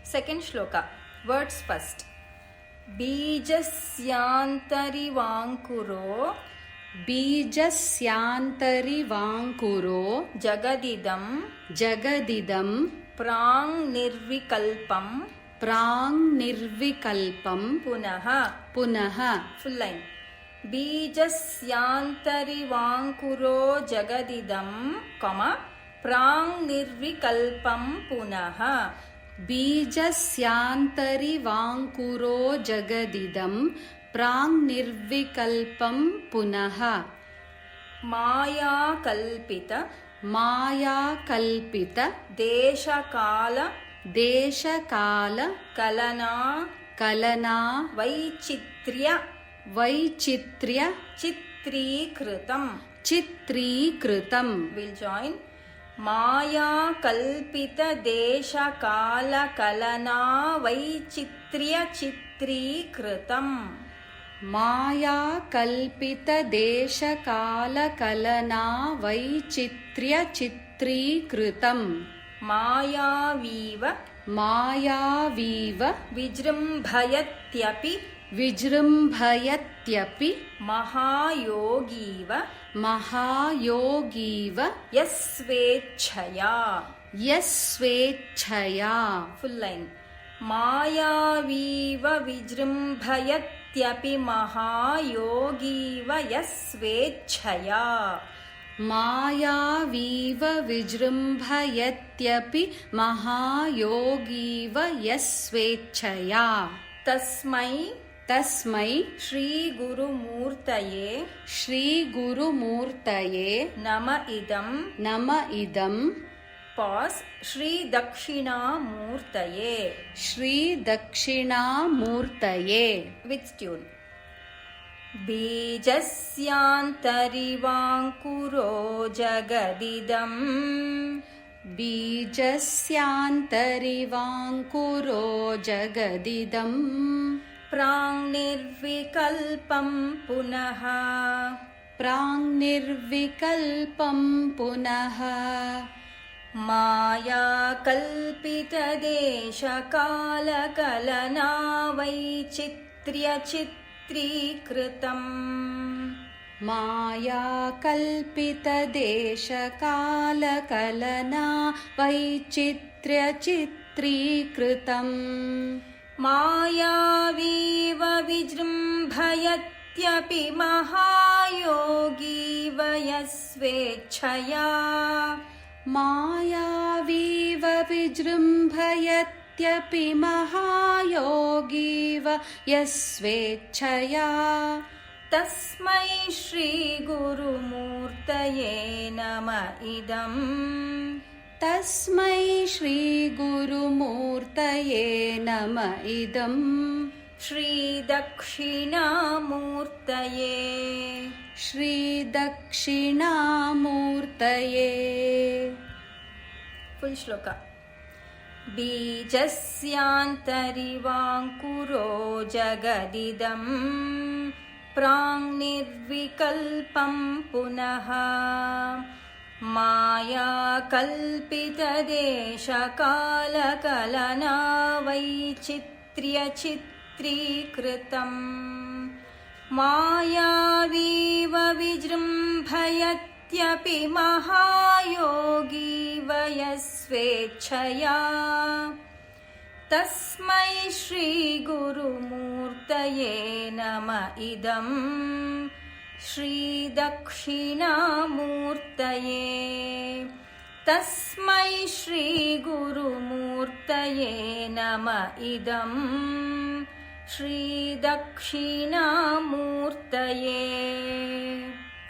Second shloka. Words first. Bijasyantarivānkuro बीजस्यान्तरिवाङ्कुरो Jagadidam जगदिदं Prāṅnirvikalpam प्राङ्निर्विकल्पं Punaha. पुनः Full line. Bijasyantarivānkuro Jagadidam, Prāṅnirvikalpam Punaha. बीजस्यान्तरिवाङ्कुरो जगदिदं प्राङ्निर्विकल्पं पुनः मायाकल्पित मायाकल्पित देशकाल देशकाल कलना कलना वैचित्र्य चित्रीकृतं We'll join. मायाकल्पित देशकाल कलना वैचित्र्य चित्रीकृतम् मायाकल्पित देशकालकलना वैचित्र्यचित्रीकृतं मायावीव विजृम्भयत्यपि महायोगीव यस्वेच्छया Full line. मायावीव विजृम्भयत्यपि महायोगीव यस्वेच्छया मायावीव विजृम्भयत्यपि महायोगीव यस्वेच्छया तस्मै श्रीगुरुमूर्तये नम इदं Pause. श्रीदक्षिणामूर्तये with tune. बीजस्यान्तरिवाङ्कुरो जगदिदं प्राङ्निर्विकल्पं पुनः मायाकल्पितदेशकालकलना वैचित्र्यचित्रीकृतम् मायावीव विजृम्भयत्यपि महायोगीव यस्वेच्छया मायावीव विजृम्भयत्यपि महायोगीव यस्वेच्छया तस्मै श्रीगुरुमूर्तये नम इदं श्रीदक्षिणामूर्तये Full shloka. बीजस्यान्तरिवाङ्कुरो जगदिदं प्राङ्निर्विकल्पं पुनः मायाकल्पितदेशकालकलना वैचित्र्यचित्रीकृतम् मायावीव विजृम्भयत्यपि महायोगीव यस्वेच्छया तस्मै श्रीगुरुमूर्तये नम इदं श्रीदक्षिणामूर्तये